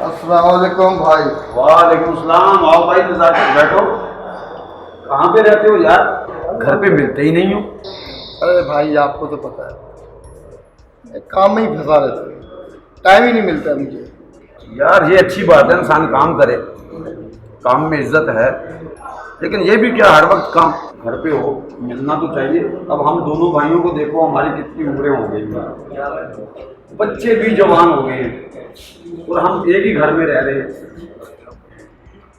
अस्सलाम वालेकुम भाई। वालेकुम सलाम। आओ भाई, नज़ाकत बैठो। कहाँ पे रहते हो यार? घर पे मिलते ही नहीं हो। अरे भाई आपको तो पता है मैं काम में ही फंसा रहता हूँ, टाइम ही नहीं मिलता मुझे। यार ये अच्छी बात है, इंसान काम करे, काम में इज्जत है। लेकिन ये भी क्या हर वक्त काम? घर पे हो, मिलना तो चाहिए। अब हम दोनों भाइयों को देखो, हमारी कितनी उम्रें हो गई हैं, बच्चे भी जवान हो गए हैं और हम एक ही घर में रह रहे हैं।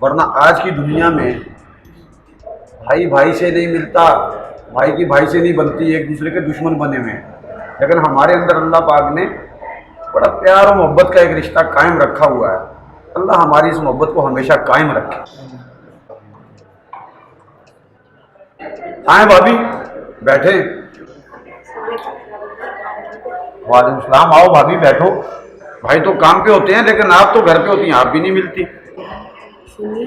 वरना आज की दुनिया में भाई भाई से नहीं मिलता, भाई की भाई से नहीं बनती, एक दूसरे के दुश्मन बने हुए हैं। लेकिन हमारे अंदर अल्लाह पाक ने बड़ा प्यार और मोहब्बत का एक रिश्ता कायम रखा हुआ है। अल्लाह हमारी इस मोहब्बत को हमेशा कायम रखे। आए भाभी, बैठे। वालेकुम सलाम। आओ भाभी बैठो। भाई तो काम पे होते हैं, लेकिन आप तो घर पे होती हैं, आप भी नहीं मिलती। सुनिए,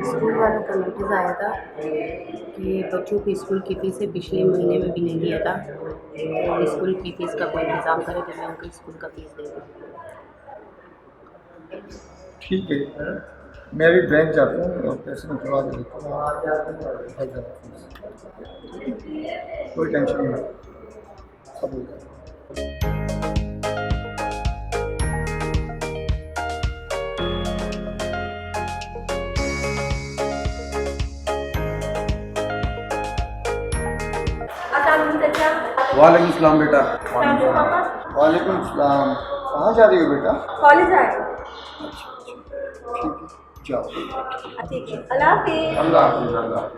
स्कूल वालों का नोटिस आया था कि बच्चों की स्कूल की फ़ीस से पिछले महीने में भी नहीं दिया था, तो स्कूल की फ़ीस का कोई इंतज़ाम करे तो मैं उनको स्कूल का फ़ीस दे दूँ। ठीक है, मैं भी बैंक जाता हूँ और पैसे निकलवा के देता हूँ। कोई टेंशन नहीं, सब हो जाएगा। वालेकुम सलाम बेटा। वालेकुम सलाम। कहाँ जा रही हो बेटा? कॉलेज आए। ठीक है, जाओ। ठीक है, अल्लाह हाफिज़। अल्लाह हाफिज़, अल्लाह हाफिज़।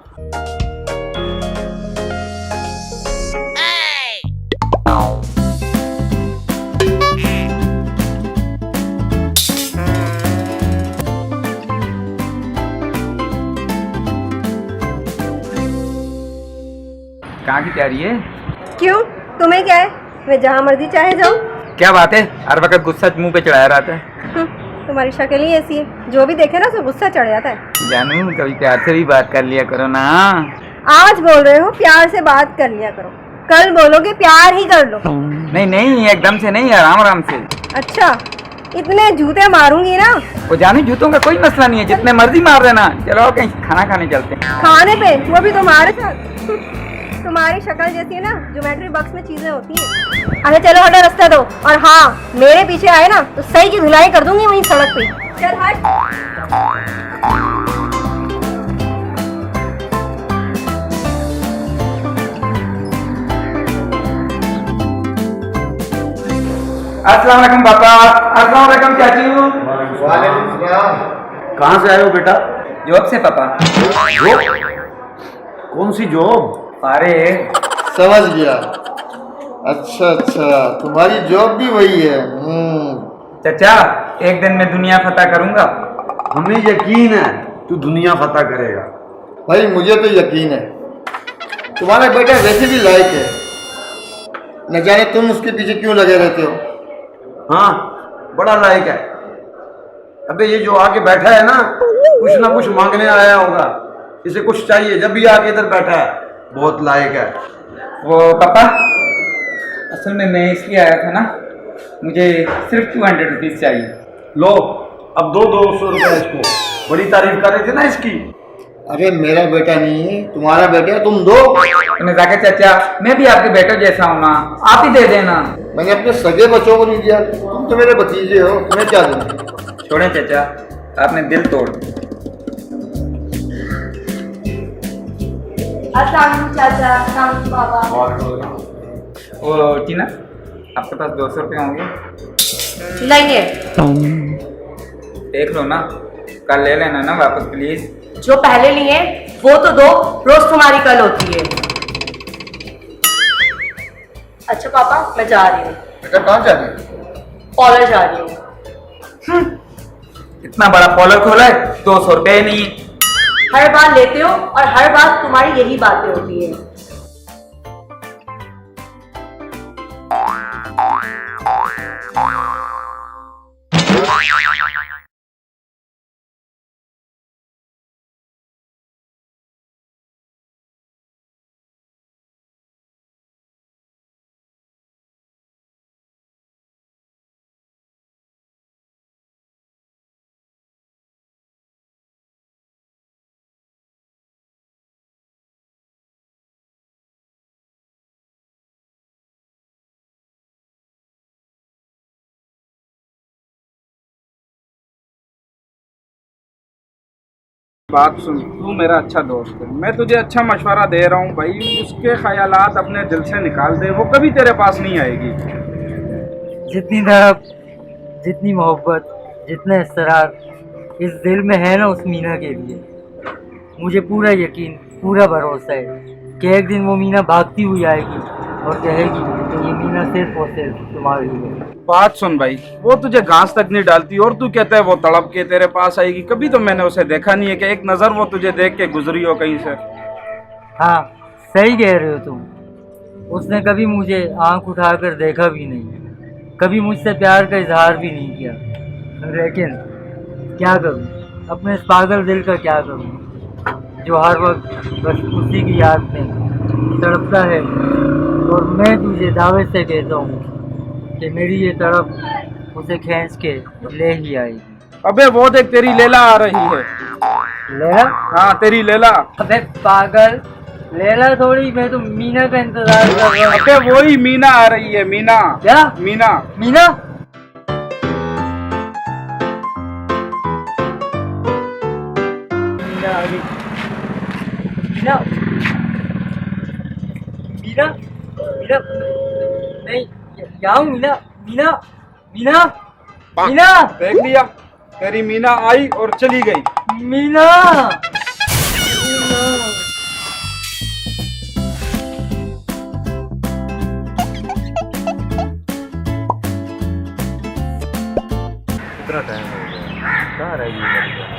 कहाँ की तैयारी है? क्यों, तुम्हें क्या है? मैं जहाँ मर्जी चाहे जाऊँ। क्या बात है, हर वक्त गुस्सा मुंह पे चढ़ाया रहता है। तुम्हारी शक्ल ही ऐसी है, जो भी देखे ना उसे गुस्सा चढ़ जाता है। जानू, कभी प्यार से भी बात कर लिया करो ना। आज बोल रहे हो प्यार से बात कर लिया करो, कल बोलोगे प्यार ही कर लो। नहीं नहीं, एकदम से नहीं, आराम आराम से। अच्छा, इतने जूते मारूंगी ना। वो जानू, जूतों का कोई मसला नहीं है, जितने मर्जी मार देना। चलो कहीं खाना खाने चलते हैं। खाने पे, वो भी तुम्हारे साथ। तुम्हारी शक्ल जैसी है ना, ज्योमेट्री बॉक्स में चीजें होती हैं। अरे चलो हटो, रास्ता दो। और हाँ, मेरे पीछे आए ना तो सही की धुलाई कर दूंगी वहीं सड़क पे। चल हट। अस्सलाम वालेकुम पापा। अस्सलाम वालेकुम चाचू। वालेकुम सलाम। कहाँ से आए हो बेटा? जॉब से पापा। जॉब? कौन सी जॉब? अरे समझ गया। अच्छा अच्छा, तुम्हारी जॉब भी वही है। चाचा, एक दिन मैं दुनिया फतह करूंगा। हमें यकीन है तू दुनिया फतह करेगा। भाई मुझे तो यकीन है, तुम्हारा बेटा वैसे भी लायक है, न जाने तुम उसके पीछे क्यों लगे रहते हो। हाँ, बड़ा लायक है। अबे ये जो आके बैठा है ना, कुछ ना कुछ मांगने आया होगा, इसे कुछ चाहिए, जब भी आके इधर बैठा है। बहुत लायक है। वो पापा, असल में मैं इसलिए आया था ना, मुझे सिर्फ 200 रुपीज़ चाहिए। लो, अब दो 200 रुपए इसको। बड़ी तारीफ कर रहे थे ना इसकी। अरे मेरा बेटा नहीं है, तुम्हारा बेटा है, तुम दो। तो नज़ाकत चाचा, मैं भी आपके बेटे जैसा हूँ ना, आप ही दे देना। मैंने अपने सगे बच्चों को नहीं दिया, तुम तो मेरे भतीजे हो, तुम्हें क्या देना। छोड़ें चाचा, आपने दिल तोड़ दिया। अस्सलाम चाचा, अस्सलाम बाबा। वो टीना, आपके पास 200 रुपये होंगे? नहीं है। देख लो ना, कल ले लेना ना वापस प्लीज। जो पहले लिए वो तो दो, रोज तुम्हारी कल होती है। अच्छा पापा, मैं जा रही हूँ, बेटा कहाँ जा रही हो? कॉलेज जा रही हूँ। इतना बड़ा पॉलर खोला है, 200 रुपये नहीं है। हर बार लेते हो और हर बार तुम्हारी यही बातें होती है। बात सुन, तू मेरा अच्छा दोस्त है, मैं तुझे अच्छा मशवरा दे रहा हूँ भाई। उसके ख्यालात अपने दिल से निकाल दे, वो कभी तेरे पास नहीं आएगी। जितनी तड़प, जितनी मोहब्बत, जितना इसरार इस दिल में है ना उस मीना के लिए, मुझे पूरा यकीन, पूरा भरोसा है कि एक दिन वो मीना भागती हुई आएगी और कहेगी कि ये मीना सिर्फ और सिर्फ तुम्हारे लिए है। बात सुन भाई, वो तुझे घास तक नहीं डालती और तू कहता है वो तड़प के तेरे पास आएगी। कभी तो मैंने उसे देखा नहीं है कि एक नज़र वो तुझे देख के गुजरी हो कहीं से। हाँ, सही कह रहे हो तुम। उसने कभी मुझे आंख उठाकर देखा भी नहीं, कभी मुझसे प्यार का इजहार भी नहीं किया। लेकिन क्या करूँ, अपने इस पागल दिल का क्या करूँ जो हर वक्त बस उसी की याद में तड़पता है। और मैं तुझे दावे से कहता हूँ कि मेरी ये तड़प उसे खींच के ले ही आएगी। अबे वो देख, तेरी लैला आ रही है। लैला? हाँ, तेरी लैला। अबे पागल, लैला थोड़ी, मैं तो मीना का इंतजार कर रहा हूँ। अबे वही मीना आ रही है। मीना। क्या? मीना। मीना? मीना आ गई। मीना? मीना? मीना? नहीं, यहाँ हूँ मीना। मीना? मीना? मीना? देख लिया, तेरी मीना आई और चली गई। मीना? कितना टाइम हो गया, कहाँ रह गई मेरी जान?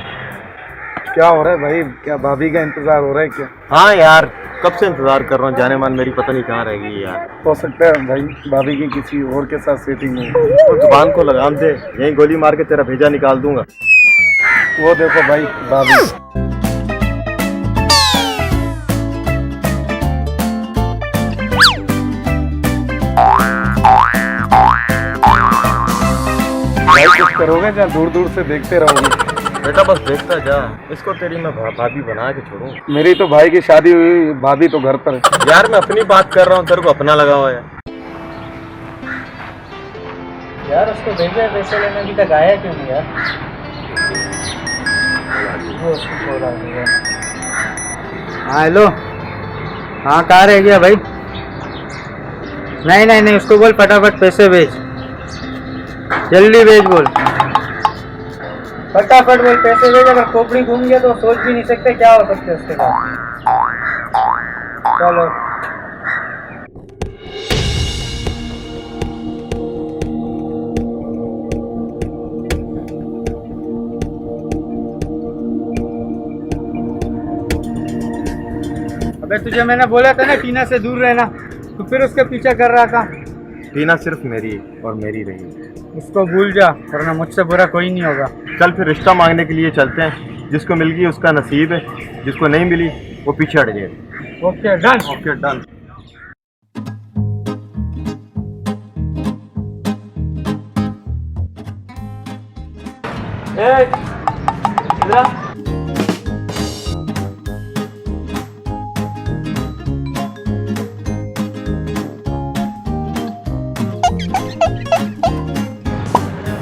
क्या हो रहा है भाई? क्या भाभी का इंतजार हो रहा है क्या? हाँ यार, कब से इंतजार कर रहा हूँ, जाने मन मेरी पता नहीं कहाँ रह गई यार। हो सकता है भाई भाभी की किसी और के साथ सेटिंग हो। तो जुबान को लगाम दे, यही गोली मार के तेरा भेजा निकाल दूंगा। वो देखो भाई, भाभी। भाई कुछ करोगे या दूर दूर से देखते रहोगे? बेटा बस देखता जा, इसको तेरी मैं भाभी बना के छोड़ूं। मेरी तो भाई की शादी हुई, भाभी तो घर पर है। यार मैं अपनी बात कर रहा हूँ, तेरे को अपना लगा हुआ है। यार उसको भेजा पैसे लेने अभी तक आया क्यों नहीं यार? वो उसको छोड़ा दिया। हाँ हेलो, हाँ कहाँ रह गया भाई? नहीं नहीं नहीं, उसको बोल फटाफट पैसे भेज, जल्दी भेज बोल, फटाफट बोल पैसे भेज। अगर खोपड़ी घूम गया तो सोच भी नहीं सकते क्या हो सकते उसके बाद। चलो अबे तुझे मैंने बोला था ना टीना से दूर रहना, तो फिर उसके पीछे कर रहा था। टीना सिर्फ मेरी और मेरी रही। उसको भूल जा, वरना मुझसे बुरा कोई नहीं होगा। चल फिर रिश्ता मांगने के लिए चलते हैं, जिसको मिल गई उसका नसीब है, जिसको नहीं मिली वो पीछे हट जाए। Okay done. Okay done.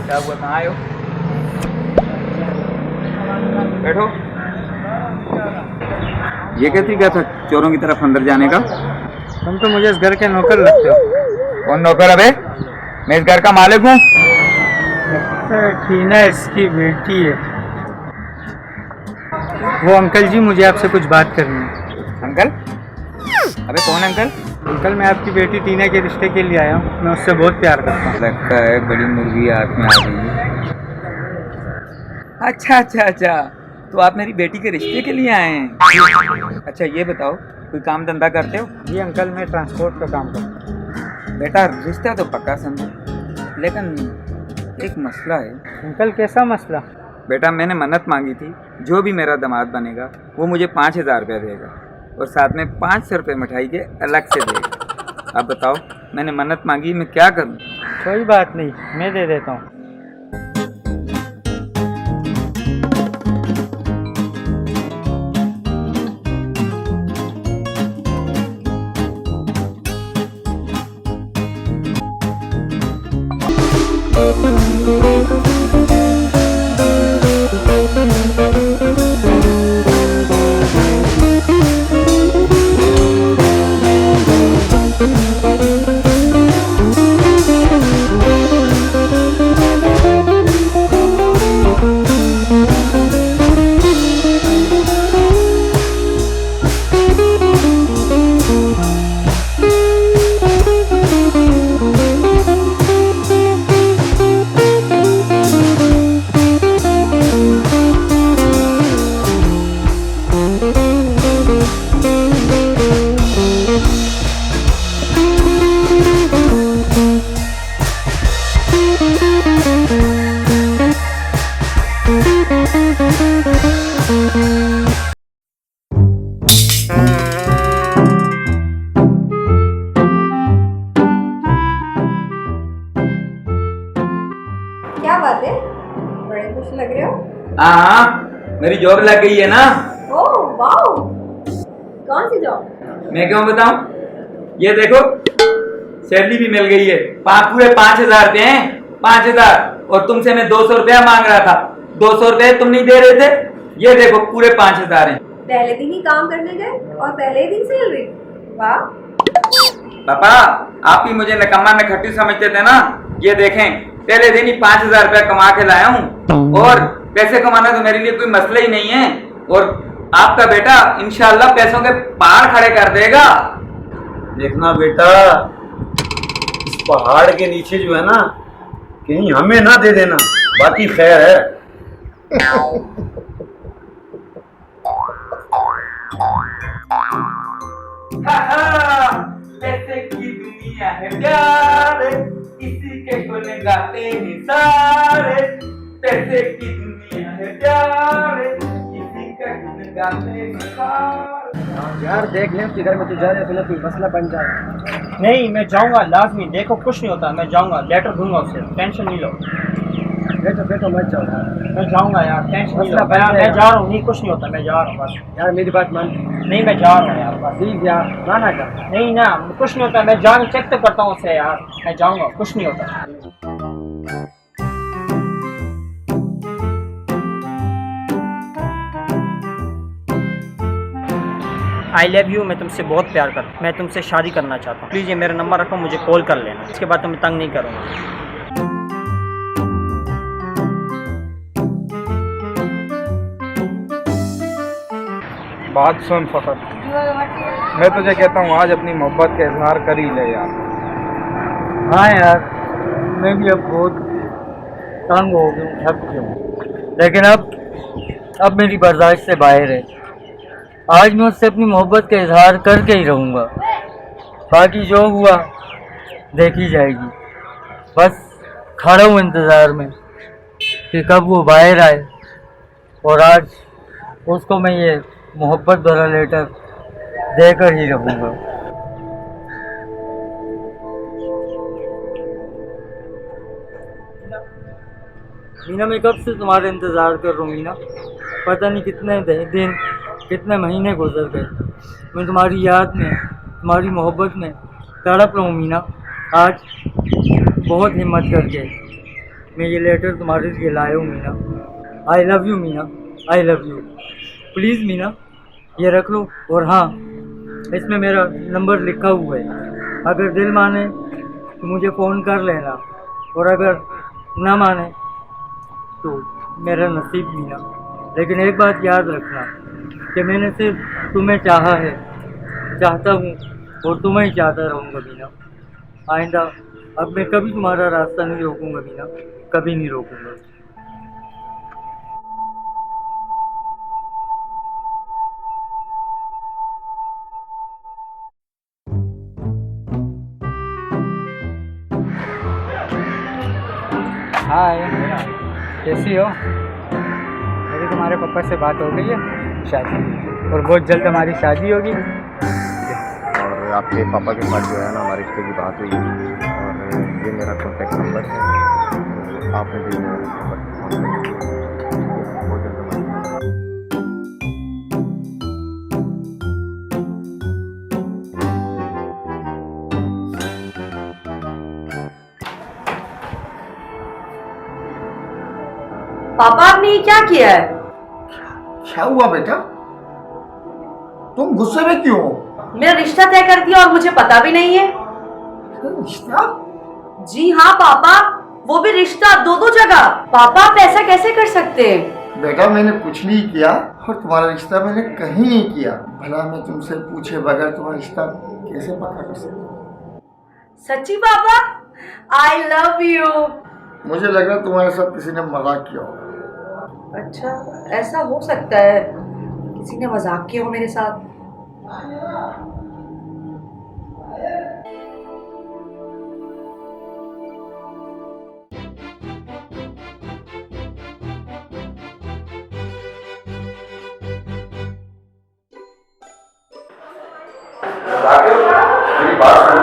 क्या हुआ, कहाँ आए हो? बैठो। ये कहती क्या था चोरों की तरफ अंदर जाने का? तुम तो मुझे इस घर के नौकर लगते हो। कौन नौकर? अबे मैं इस घर का मालिक हूँ। टीना इसकी बेटी है। वो अंकल जी, मुझे आपसे कुछ बात करनी है। अंकल? अबे कौन अंकल? अंकल मैं आपकी बेटी टीना के रिश्ते के लिए आया हूँ, मैं उससे बहुत प्यार करता हूँ। लगता है बड़ी मुर्गी हाथ में आ गई है। अच्छा अच्छा अच्छा, तो आप मेरी बेटी के रिश्ते के लिए आए हैं? अच्छा ये बताओ, कोई काम धंधा करते हो? जी अंकल, मैं ट्रांसपोर्ट का काम करता हूँ। बेटा रिश्ता तो पक्का समझो, लेकिन एक मसला है। अंकल कैसा मसला? बेटा मैंने मन्नत मांगी थी, जो भी मेरा दामाद बनेगा वो मुझे 5,000 रुपया देगा और साथ में 500 रुपये मिठाई के अलग से देगा। अब बताओ, मैंने मन्नत मांगी, मैं क्या करूं? कोई बात नहीं, मैं दे देता हूँ। खुश लग रहे हो। हाँ, मेरी जॉब लग गई है ना। ओह वाओ, कौन सी जॉब? मैं क्यों बताऊं? ये देखो, सैलरी भी मिल गई है। पूरे 5,000 रुपए हैं। 5,000, और तुमसे मैं 200 रुपया मांग रहा था। 200 रुपये तुम नहीं दे रहे थे। ये देखो, पूरे 5,000 हैं। पहले दिन ही काम करने गए और पहले ही दिन सैलरी। वाह। पापा, आप ही मुझे नकम्मा नखट्टी समझते थे ना। ये देखें, पहले दिन ही 5,000 रुपया कमा के लाया हूँ। और पैसे कमाना तो मेरे लिए कोई मसला ही नहीं है। और आपका बेटा इंशाल्लाह पैसों के पहाड़ खड़े कर देगा। देखना बेटा, इस पहाड़ के नीचे जो है ना, कहीं हमें ना दे देना, बाकी खैर है। पैसे की दुनिया है प्यारे, इसी के गुण गाते हैं सारे। पैसे की दुनिया है प्यारे, इसी का गुण गाते हैं सारे। यार देख ले उसके घर में तू जा रहे हो, कोई मसला बन जाए। नहीं, मैं जाऊंगा लाजमी। देखो कुछ नहीं होता, मैं जाऊंगा, लेटर दूंगा उससे, टेंशन नहीं लो। बैठो बैठो, मत जाओ। मैं जाऊंगा यार, टेंशन नहीं लो। मैं जा रहा हूँ। नहीं, कुछ नहीं होता, मैं जा रहा हूँ बस। यार मेरी बात मान। नहीं, मैं जा रहा हूँ यार बस। प्लीज यार, माना कर। नहीं ना, कुछ नहीं होता, मैं जान चेक तो करता हूँ उससे यार। मैं जाऊंगा, कुछ नहीं होता। I love you. मैं तुमसे बहुत प्यार करता हूँ। मैं तुमसे शादी करना चाहता हूँ। प्लीज़ ये मेरा नंबर रखो, मुझे कॉल कर लेना। इसके बाद तुम्हें तंग नहीं करूँगा। बात सुन फखर, मैं तुझे कहता हूँ आज अपनी मोहब्बत का इजहार कर ही ले यार। हाँ यार, मैं भी अब बहुत तंग हो गया हूँ, थक गया हूँ। लेकिन अब मेरी बर्दाश्त से बाहर है। आज मैं उससे अपनी मोहब्बत का इजहार करके ही रहूँगा। बाकी जो हुआ देखी जाएगी। बस खड़ा हूँ इंतज़ार में कि कब वो बाहर आए और आज उसको मैं ये मोहब्बत भरा लेटर देकर ही रहूँगा। मीना, मैं कब से तुम्हारा इंतज़ार कर रहा हूँ मीना। पता नहीं कितने दिन, कितने महीने गुजर गए। मैं तुम्हारी याद में, तुम्हारी मोहब्बत में तड़प रहा हूँ मीना। आज बहुत हिम्मत करके मैं ये लेटर तुम्हारे लिए लाया हूँ Meena. I love you Meena, I love you. Please Meena, ये रख लो। और हाँ, इसमें मेरा नंबर लिखा हुआ है। अगर दिल माने तो मुझे फ़ोन कर लेना, और अगर ना माने तो मेरा नसीब मीना। लेकिन एक बात याद रखना कि मैंने सिर्फ तुम्हें चाहा है, चाहता हूँ और तुम्हें ही चाहता रहूँगा मीना। आइंदा अब मैं कभी तुम्हारा रास्ता नहीं रोकूँगा मीना, कभी नहीं रोकूँगा। हाय, कैसी हो? मेरी तुम्हारे पापा से बात हो गई है शादी, और बहुत जल्द हमारी शादी होगी। और आपके पापा के साथ जो है ना हमारे रिश्ते की बात हुई, और ये मेरा कॉन्टैक्ट नंबर है। आपने भी मेरा नंबर बहुत जल्द पापा आपने ये क्या किया है? क्या हुआ बेटा? तुम गुस्से में क्यों हो? मेरा रिश्ता तय कर दिया और मुझे पता भी नहीं है। रिश्ता? जी हाँ पापा, वो भी रिश्ता, दो जगह। पापा आप ऐसा कैसे कर सकते हैं? बेटा मैंने कुछ नहीं किया, और तुम्हारा रिश्ता मैंने कहीं नहीं किया। भला मैं तुमसे पूछे बगैर तुम्हारा रिश्ता कैसे पक्का कर सकता? सच्ची पापा? I love you. मुझे लग रहा है तुम्हारे साथ किसी ने मजाक किया होगा। अच्छा, ऐसा हो सकता है, किसी ने मजाक किया हो मेरे साथ। मेरी बात सुनो,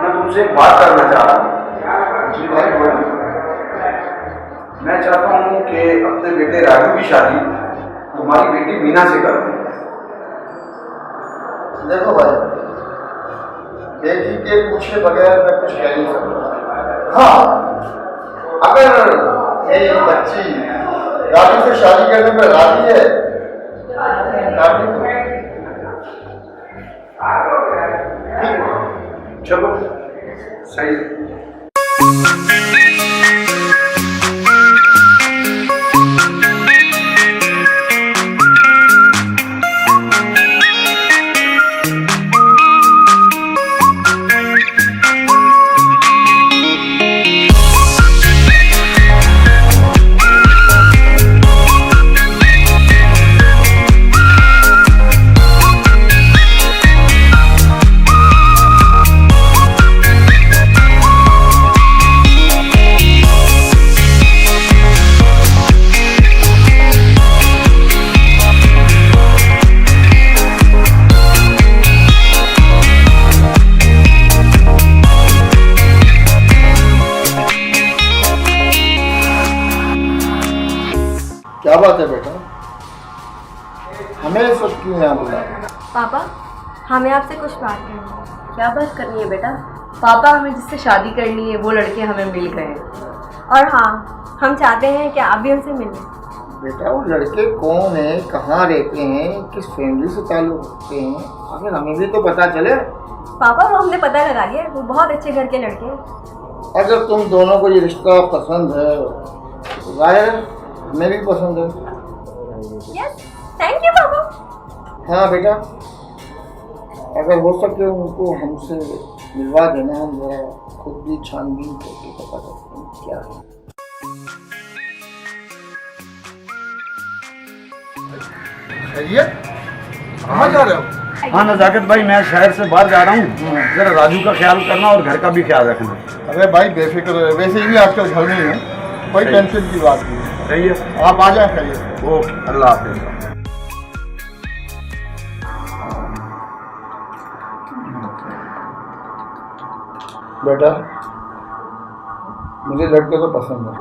मैं तुमसे एक बात करना चाह रहा हूँ। जी भाई बोलो। मैं चाहता हूँ कि अपने बेटे राजू की शादी हमारी बेटी मीना से कर दूँ। देखो भाई, बेटी के पूछे बगैर मैं कुछ कह नहीं सकता। हाँ, अगर मेरी बच्ची राजू से शादी करने पर राजी है, चलो सही। क्या बात है बेटा, हमें इस वक्त क्यों यहाँ बुलाया? पापा, हमें आपसे कुछ बात करनी है। क्या बात करनी है बेटा? पापा, हमें जिससे शादी करनी है वो लड़के हमें मिल गए। और हाँ, हम चाहते हैं कि आप भी उनसे मिलें। बेटा वो लड़के कौन है, कहाँ रहते हैं, किस फैमिली से ताल्लुक रखते हैं, आखिर हमें भी तो पता चले। पापा, वो हमने पता लगा लिया, वो बहुत अच्छे घर के लड़के हैं। अगर तुम दोनों को ये रिश्ता पसंद है तो जाहिर है हमें भी पसंद है। यस, थैंक यू पापा। हाँ बेटा, अगर हो सके उनको हमसे मिलवा देना, हम जरा खुद भी छानबीन करके पता करते हैं क्या है। खैरियत, कहाँ जा रहे हो? हाँ नजाकत भाई, मैं शहर से बाहर जा रहा हूँ, जरा राजू का ख्याल करना और घर का भी ख्याल रखना। अरे भाई बेफिक्र रहे, वैसे भी आजकल घर में ही है, कोई टेंशन की बात नहीं है। सही है, आप आ जाए। खैरियत। ओके, अल्लाह हाफिज़। बेटा मुझे लड़के तो पसंद है।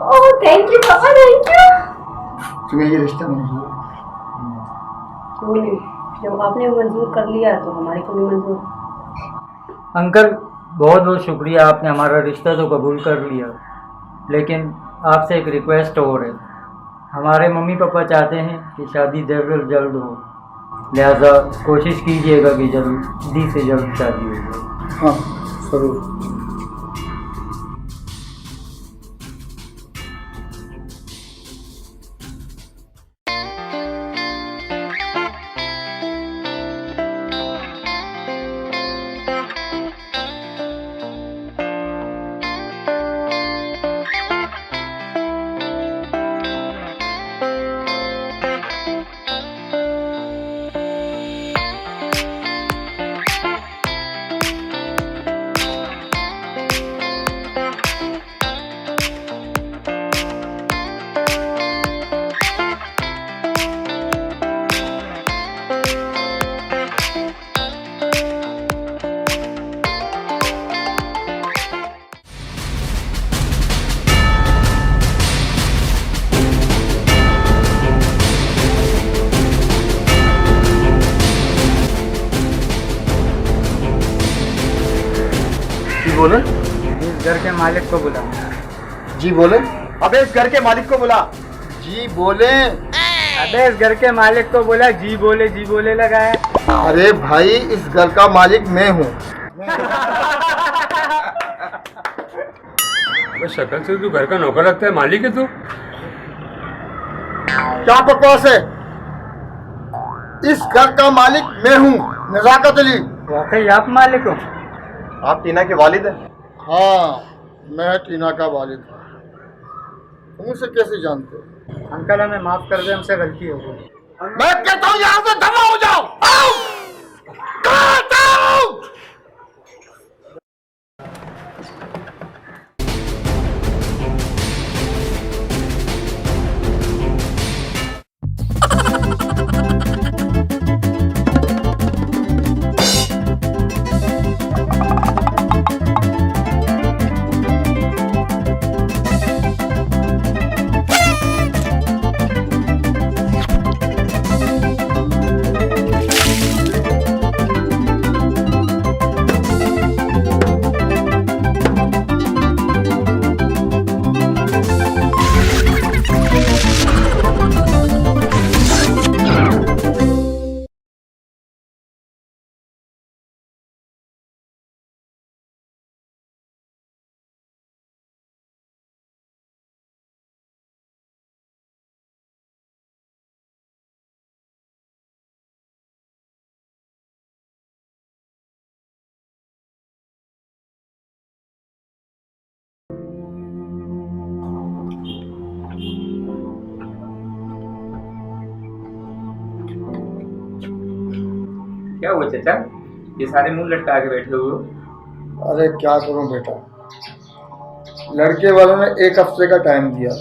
ओह थैंक यू पापा, थैंक यू। तुम्हें ये रिश्ता मंजूर है? क्यों नहीं, जब आपने मंजूर कर लिया तो हमारे को भी मंजूर। अंकल, बहुत बहुत शुक्रिया, आपने हमारा रिश्ता तो कबूल कर लिया, लेकिन आपसे एक रिक्वेस्ट और है। हमारे मम्मी पापा चाहते हैं कि शादी जल्द हो, लिहाजा कोशिश कीजिएगा कि जल्दी से जल्द शादी हो जाए। हाँ जरूर। बोले? इस घर के मालिक को बुला। जी बोले? अबे इस घर के मालिक को बुला। जी बोले? अबे इस घर के मालिक को बोला, जी बोले लगा है। अरे भाई इस घर का मालिक मैं हूँ। शक्ल से तू घर का नौकर लगता है, मालिक है तू? क्या बकवास है? इस घर का मालिक मैं हूँ, नजाकत अली। वाकई आप मालिक हो? आप टीना के वालिद हैं? हाँ मैं टीना का वालिद हूँ। तुम उसे कैसे जानते हो? अंकल हमें माफ कर दे, हमसे गलती हो गई। मैं कहता हूँ यहाँ से धमा हो जाओ। आओ! कहता हूँ! क्या हुआ चाचा, ये सारे मुंह लटका के बैठे हुए हो? अरे क्या करूं बेटा, लड़के वालों ने 1 हफ्ते का टाइम दिया।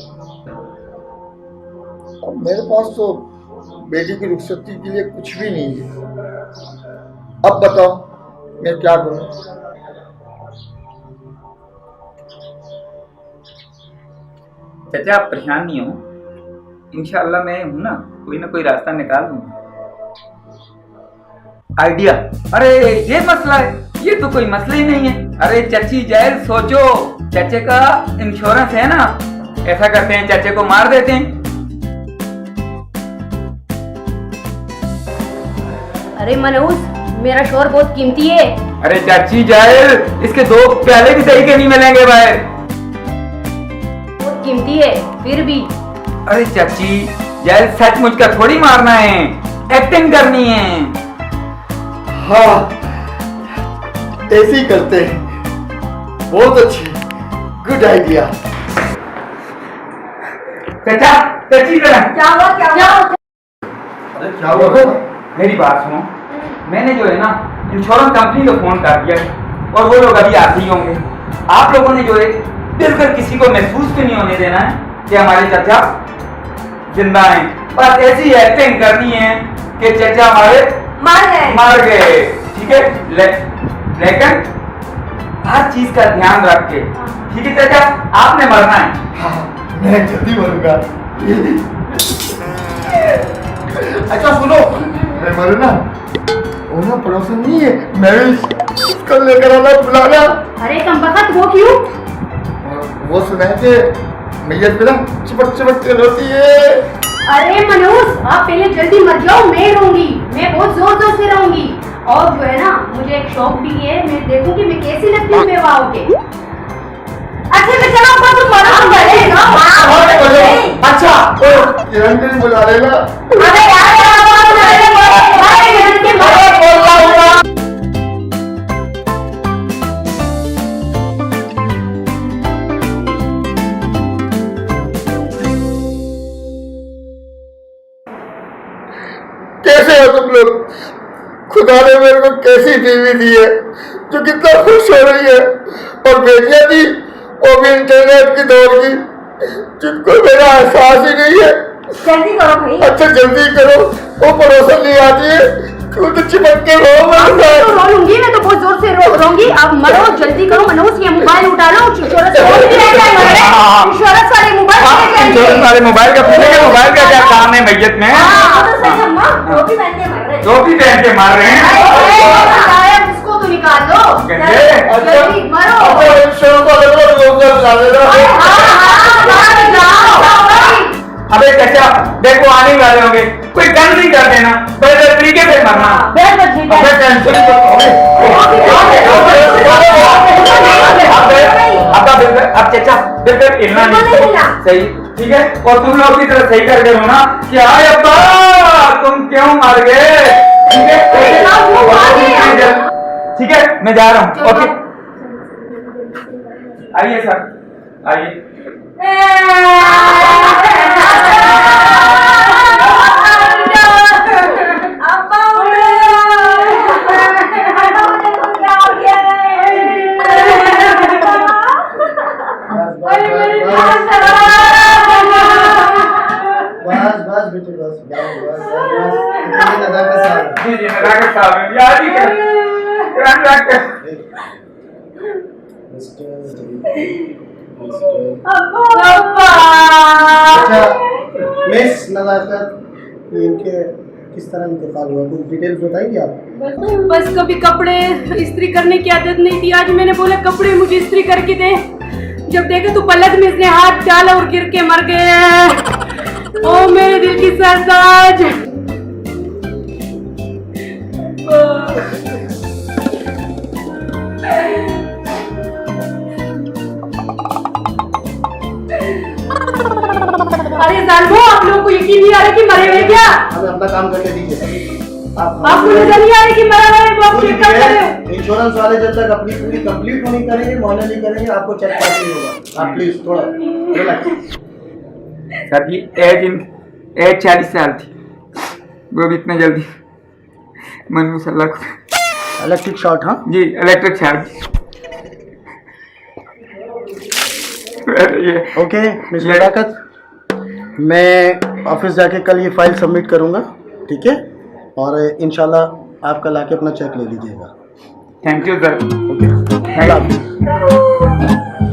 अब मेरे पास तो बेटी की रुखसती के लिए कुछ भी नहीं है। अब बताओ मैं क्या करूं? चाचा आप परेशान नहीं हो, इंशाल्लाह मैं हूं ना कोई रास्ता निकाल लूंगा। आइडिया? अरे ये मसला है, ये तो कोई मसला ही नहीं है। अरे चाची जैल सोचो, चाचे का इंश्योरेंस है ना, ऐसा करते हैं चाचे को मार देते हैं। अरे मनोज, मेरा शोर बहुत कीमती है। अरे चाची जैल, इसके 2 प्याले भी सही के नहीं मिलेंगे बाहर, बहुत कीमती है फिर भी। अरे चाची जैल, सचमुच का थोड़ी मारना है, एक्टिंग करनी है। हाँ ऐसे ही करते हैं, बहुत अच्छी, गुड आइडिया। चाचा चाची जरा क्या हुआ क्या हुआ? अरे क्या हुआ? मेरी बात सुनो, मैंने जो है ना इंश्योरेंस कंपनी को फोन कर दिया है और वो लोग अभी आते ही होंगे। आप लोगों ने जो है बिल्कुल किसी को महसूस भी नहीं होने देना है कि हमारे चाचा जिंदा हैं। बस ऐसी एक्टिंग करनी है कि चाचा हमारे मर गए, ठीक है? लेकिन हर चीज का ध्यान रख के, ठीक है चाचा? आपने मरना है। हाँ मैं जल्दी मरूंगा। अच्छा सुनो, मैं मरू ना, वो ना पड़ोसन नहीं है, मैं इसको लेकर आना, बुलाना। अरे कम वक्त वो क्यों? वो सुना है कि मैयत पे ना चिपक चिपक के रोती है। अरे मनोज, आप पहले जल्दी मर जाओ, मैं रहूंगी, मैं बहुत जोर जोर से रहूंगी। और जो है ना, मुझे एक शौक भी है, मैं देखूंगी मैं कैसी लगती हूँ बेवा होके। अच्छा तो चलो अपन तुम मरो, अच्छा किरण को भी बुला लेना। अरे यार कैसे हो तुम लोग? खुदा ने मेरे को कैसी बीवी दी है जो कितना खुश हो रही है, और बेटियां दी वो भी इंटरनेट की दौर की, जिनको मेरा एहसास ही नहीं है। जल्दी करो भाई। अच्छा जल्दी करो, वो पड़ोसन नहीं आती है, तू तो चिपक के रो मैं तो रो लूंगी, मैं तो बहुत जोर से रोऊंगी। अब मरो, जल्दी करो मनोज, ये मोबाइल उठा लो, इंश्योरेंस वाले मोबाइल का पूछेंगे, मोबाइल का क्या काम है मैयत में? टोपी पहन के मर रहे। टोपी पहन के मार रहे हैं। इसको तो निकाल दो, कैसे? जल्दी मरो। अबे चाचा देखो आने वाले होंगे, कोई गन नहीं कर देना, बड़े तरीके से मरना। अबे टेंशन अब चाचा बिल्कुल हिलना नहीं, सही ठीक है? और तुम लोग की तरह सही करके हो ना कि आए अब्बा तुम क्यों मर गए, ठीक है? ठीक है मैं जा रहा हूँ। ओके आइए सर, आइए। बस बेटे बस नजाकत जी नजाकत साहब याद ही कर अच्छा मिस नजाकत, इनके किस तरह इंतकाल हुआ, कुछ डिटेल्स बताएंगे आप? बस कभी कपड़े इस्त्री करने की आदत नहीं थी, आज मैंने बोला कपड़े मुझे इस्त्री करके दे, जब देखे तो पलक में इसने हाथ डाला और गिर के मर गए। ओ मेरे दिल की सरताज। अरे जालिमो, आप लोगों को यकीन नहीं आ रहा कि मरे हुए क्या? हमें अपना काम करके दीजिए। आपको नजर नहीं आ रही कि मरा हुआ है, वो आप चेक कर रहे हो। इंश्योरेंस वाले जब तक अपनी पूरी कंप्लीट नहीं करेंगे, मुआयना करेंगे, आपको चेक पास नहीं होगा। आप प्लीज थोड़ा रिलैक्स। सर जी एज 40 साल थी, वो भी इतने जल्दी मनु सलक इलेक्ट्रिक शॉर्ट, हाँ जी, इलेक्ट्रिक चार्ज। ये ओके मिस लियाकत, मैं ऑफिस जाके कल ये फाइल सबमिट करूँगा, ठीक है, और इंशाल्लाह आप कल आके अपना चेक ले लीजिएगा। Thank you sir. ओके, अल्लाह हाफ़िज़।